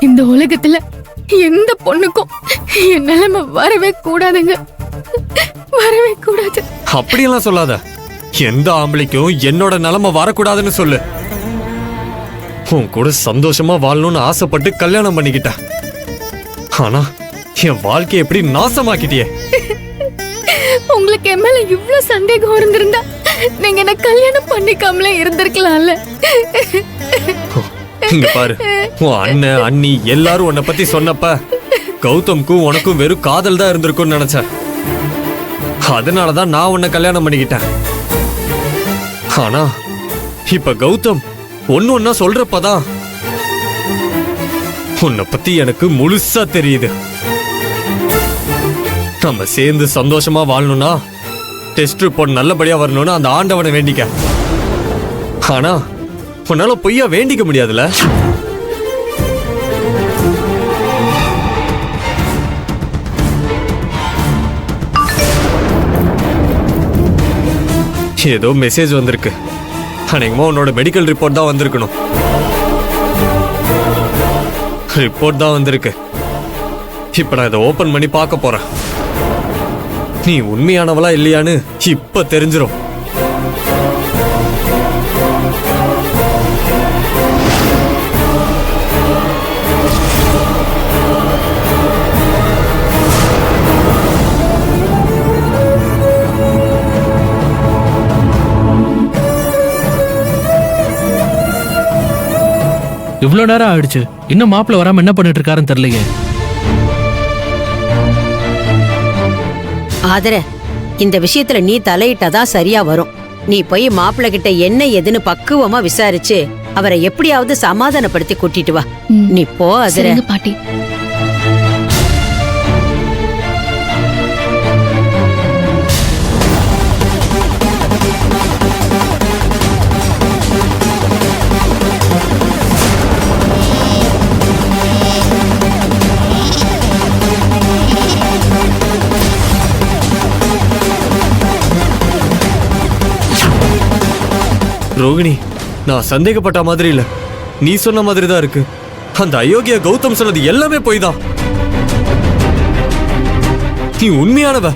இந்த உலகத்துல எந்த பொண்ணுக்கும் என் நிலைமை வரவே கூடாதுங்க, வரவே கூடாது. அப்படியெல்லாம் சொல்லாத. எந்த ஆம்பளைக்கும் என்னோட நிலைமை வரக்கூடாதுன்னு சொல்லு. உன் கூட சந்தோஷமா வாழணும்னு ஆசைப்பட்டு கல்யாணம் பண்ணிக்கிட்டேன். ஆனா என் வாழ்க்கையை எப்படி நாசமாக்கிட்டியே. உங்களுக்கு என் மேல இவ்வளவு சந்தேகம் இருந்திருந்தா நீங்க என்ன கல்யாணம் பண்ணிக்காமலே இருந்திருக்கலாம்ல. இங்க பாரு, உன் அண்ணன் அண்ணி எல்லாரும் உன்னை பத்தி சொன்னப்ப கௌதம்க்கும் உனக்கும் வெறும் காதல் தான் இருந்திருக்கும்னு நினைச்சேன். அதனாலதான் நான் உன்னை கல்யாணம் பண்ணிக்கிட்டேன். ஆனா இப்ப கௌதம் ஒன்னு ஒன்னா சொல்றப்பதான் உன்னை பத்தி எனக்கு முழுசா தெரியுது. நம்ம சேர்ந்து சந்தோஷமா வாழணும்னா டெஸ்ட் ரிப்போர்ட் நல்லபடியா வரணும்னு அந்த ஆண்டவனை வேண்டிக்க. ஆனா உன்னால பொய்யா வேண்டிக்க முடியாதுல. ஏதோ மெசேஜ் வந்திருக்கு. அநேகமா உன்னோட மெடிக்கல் ரிப்போர்ட் தான் வந்திருக்கணும். ரிப்போர்ட் தான் வந்திருக்கு. இப்ப நான் இதை ஓபன் பண்ணி பார்க்க போறேன். நீ உண்மையானவளா இல்லையான்னு இப்ப தெரிஞ்சிரும். இவ்வளவு நேரம் ஆயிடுச்சு, இன்னும் மாப்பிள்ள வராம என்ன பண்ணிட்டு இருக்காருன்னு தெரியலையே. ஆதர, இந்த விஷயத்துல நீ தலையிட்டாதான் சரியா வரும். நீ போய் மாப்பிள்ள கிட்ட என்ன ஏதுன்னு பக்குவமா விசாரிச்சு அவரை எப்படியாவது சமாதானப்படுத்தி கூட்டிட்டு வா. நீ போ ஆதர. பாட்டி, ரோகிணி, நான் சந்தேகப்பட்ட மாதிரி இல்ல, நீ சொன்ன மாதிரி தான் இருக்கு. அந்த அயோக்கிய கௌதம் சொன்னது எல்லாமே பொய் தான். நீ உண்மையானவ,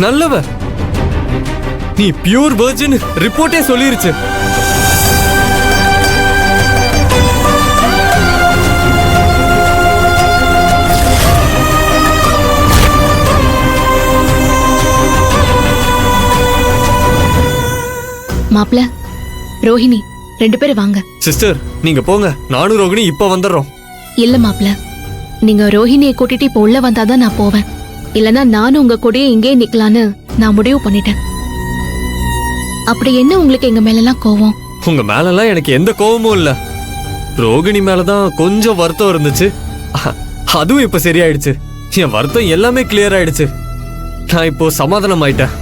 நல்லவ, நீ பியூர் வெர்ஜின் ரிப்போர்ட்டே சொல்லிருச்சு. மாப்ள, ரோஹிணி ரெண்டு பேரும் வாங்க. சிஸ்டர், நீங்க போங்க, நானும் ரோகிணி இப்ப வந்துடுறோம். இல்ல மாப்ள, நீங்க ரோஹிணியை கூட்டிட்டு இப்ப உள்ள வந்தாதான் நான் போவேன். இல்லனா நானும் உங்க கூடயே இங்கே நிக்கலான்னு நான் முடிவு பண்ணிட்டேன். அப்படி என்ன உங்களுக்கு எங்க மேலலாம் கோவம்? உங்க மேலலாம் எனக்கு எந்த கோவமும் இல்ல. ரோகிணி மேலதான் கொஞ்சம் வருத்தம் இருந்துச்சு. அதுவும் இப்ப சரியாயிடுச்சு. என் வருத்தம் எல்லாமே கிளியர் ஆயிடுச்சு. நான் இப்போ சமாதானம் ஆயிட்டேன்.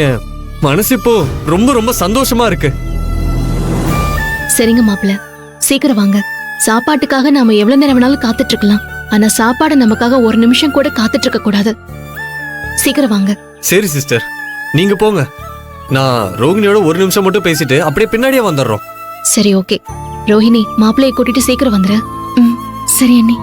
என் மனசு இப்போ ரொம்ப ரொம்ப சந்தோஷமா இருக்கு. சரிங்க மாப்ள, சீக்கிரம் வாங்க. சாப்பாட்டுக்காக நாம எவ்வளவு நேரம் வேணாலும் காத்துட்டு இருக்கலாம். ஆனா சாப்பாடு நமக்காக ஒரு நிமிஷம் கூட காத்துட்டு இருக்க கூடாது. சீக்கிரம் வாங்க. சரி சிஸ்டர், நீங்க போங்க. நான் ரோகிணியோட ஒரு நிமிஷம் மட்டும் பேசிட்டு அப்படியே பின்னாடியே வந்துடுறோம். சரி, ஓகே. ரோஹிணி, மாப்பிள்ளையை கூட்டிட்டு சீக்கிரம் வந்துரு. சரி அண்ணி.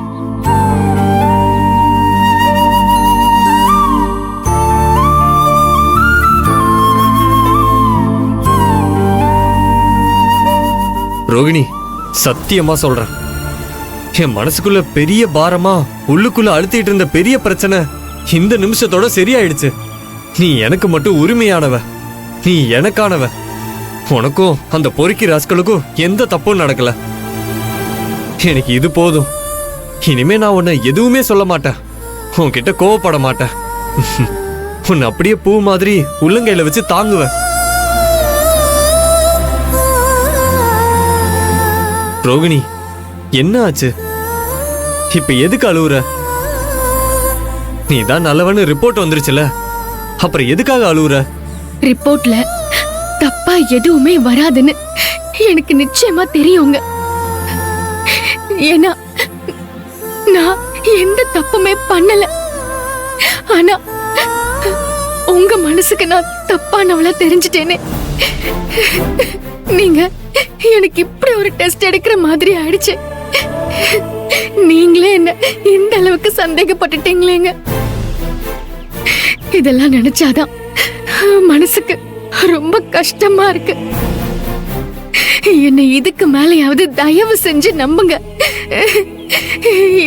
ரோகிணி, சத்தியமா சொல்றேன், என் மனசுக்குள்ள பெரிய பாரமா உள்ளுக்குள்ள அழுத்திட்டு இருந்த பெரிய பிரச்சனை இந்த நிமிஷத்தோட சரியாயிடுச்சு. நீ எனக்கு மட்டும் உரிமையானவ, நீ எனக்கானவ. உனக்கும் அந்த பொறுக்கி ராஸ்களுக்கும் எந்த தப்பும் நடக்கல. எனக்கு இது போதும். இனிமே நான் உன்னை எதுவுமே சொல்ல மாட்டேன், உன்கிட்ட கோவப்பட மாட்டேன். உன்னை அப்படியே பூ மாதிரி உள்ளங்கையில வச்சு தாங்குவேன். ரோகிணி, என்ன ஆச்சு? இப்ப எதுக்கு அழுவுற? நீ தான் நல்லவன்னு ரிப்போர்ட் வந்துருச்சுல, அப்புறம் எதுக்காக அழுவுற? ரிப்போர்ட்ல தப்பா எதுவுமே வராதுன்னு எனக்கு நிச்சயமா தெரியுங்க. ஏன்னா நான் எந்த தப்புமே பண்ணல. ஆனா உங்க மனசுக்கு நான் தப்பானவளா தெரிஞ்சிட்டேனே. நீங்க எனக்கு இப்படி ஒரு டெஸ்ட் எடுக்கிற மாதிரி ஆயிடுச்சு. நீங்களே என்ன இந்த அளவுக்கு சந்தேகப்பட்டுட்டீங்களேங்க. இதெல்லாம் நினைச்சாதான் மனசுக்கு ரொம்ப கஷ்டமா இருக்கு. என்னை இதுக்கு மேலேயாவது தயவு செஞ்சு நம்புங்க.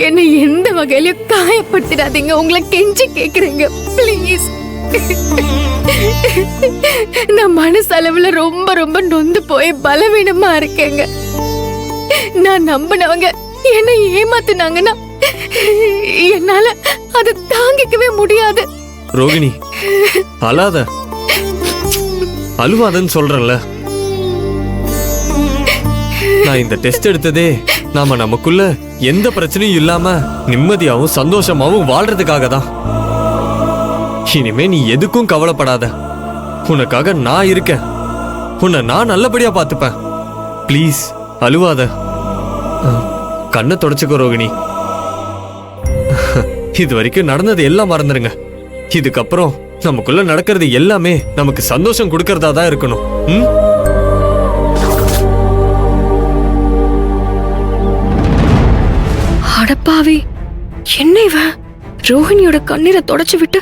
என்னை எந்த வகையிலயும் காயப்படுத்திடாதீங்க. உங்களை கெஞ்சி கேக்குறேங்க, ப்ளீஸ். நான் மனசளவுல ரொம்ப ரொம்ப நொந்து போய் பலவீனமா இருக்கேங்க. நான் நம்பினவங்க என்ன ஏமாத்துனாங்கன்னா என்னால அதை தாங்கிக்கவே முடியாது. ரோகிணி, அழாத, அழுவாதன்னு சொல்றேன்ல. நான் இந்த டெஸ்ட் எடுத்ததே நாம நமக்குள்ள எந்த பிரச்சனையும் இல்லாம நிம்மதியாவும் சந்தோஷமாவும் வாழ்றதுக்காக தான். இனிமே நீ எதுக்கும் கவலைப்படாத. உனக்காக நான் இருக்கேன். உன்னை நான் நல்லபடியா பாத்துப்பேன். ப்ளீஸ் அழுவாத. கண்ணை தொடச்சுக்கோ ரோகிணி. இது வரைக்கும் நடந்தது எல்லாம் மறந்துருங்க. இதுக்கப்புறம் நமக்குள்ள நடக்கிறது எல்லாமே நமக்கு சந்தோஷம் கொடுக்கறதா தான் இருக்கணும். அடப்பாவி, என்ன இவன் ரோஹிணியோட கண்ணீரை தொடச்சு விட்டு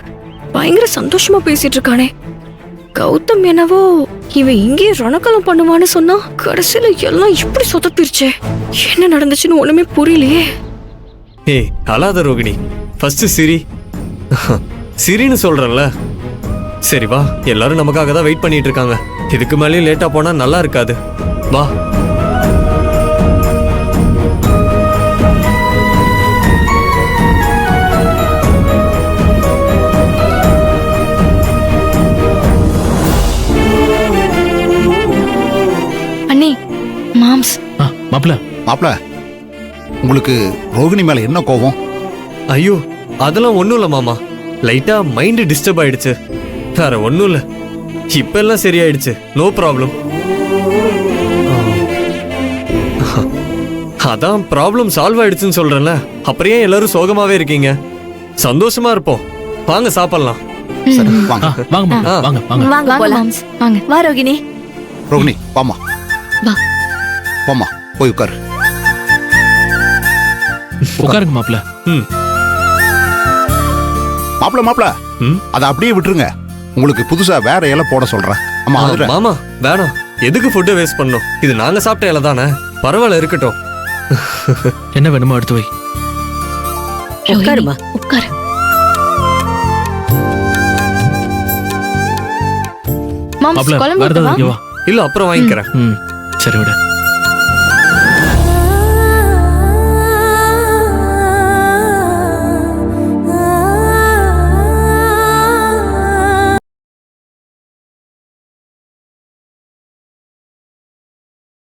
பயங்கர சந்தோஷமா பேசிட்டு இருக்கானே. கௌதம் என்னவோ இவன் இங்கே ரணக்கலம் பண்ணுவான்னு சொன்னா கடைசியில எல்லாம் இப்படி சொதப்பிருச்சே. என்ன நடந்துச்சுன்னு ஒண்ணுமே புரியலையே. ஏய் அழாத ரோகிணி, ஃபர்ஸ்ட் சிரி. சிரின்னு சொல்றேன்ல. சரி வா, எல்லாரும் நமக்காக தான் வெயிட் பண்ணிட்டு இருக்காங்க. இதுக்கு மேலேயும் லேட்டா போனா நல்லா இருக்காது. வா. அண்ணே, மாம்ஸ். மாப்ள மாப்ள, உங்களுக்கு ரோகிணி மேல என்ன கோவம்? ஐயோ அதெல்லாம் ஒண்ணும் இல்ல மாமா. லைட்டா மைண்ட் டிஸ்டர்ப் ஆயிடுச்சு. வேற ஒண்ணும் இல்ல. இப்ப எல்லாம் சரியாயிடுச்சு. No problem. அதான் ப்ராப்ளம் சால்வ் ஆயிடுச்சுன்னு சொல்றேன்ல. அப்புறம் ஏன் எல்லாரும் சோகமாவே இருக்கீங்க? சந்தோஷமா இருப்போம். வாங்க சாப்பிடலாம். சரி வாங்க. வாங்க மாப்ள, வாங்க வாங்க. வாங்க போலாம். வாங்க. வா ரோகிணி. ரோகிணி வாமா. வா. வாமா போய் உட்காரு. உட்காருங்க மாப்ள. ம். மாப்ள மாப்ள, ம். அதை அப்படியே விட்டுருங்க. உங்களுக்கு புதுசா வேற இலை போட சொல்றேன். ஆமா அதுல மாமா வேணாம். எதுக்கு ஃபுட்டை வேஸ்ட் பண்ணோம்? இது நாங்க சாப்பிட்ட இலை தானே. பரவாயில்ல, இருக்கட்டும். என்ன வேணுமோ எடுத்து வை. உட்காருமா. உட்காரு. மாம்ஸ் மாப்ள குழம்பு வேற ஏதாவது ஊத்தவா? இங்க வா. இல்ல அப்புறம் வாங்கிக்கிறேன். ம் சரி விடு.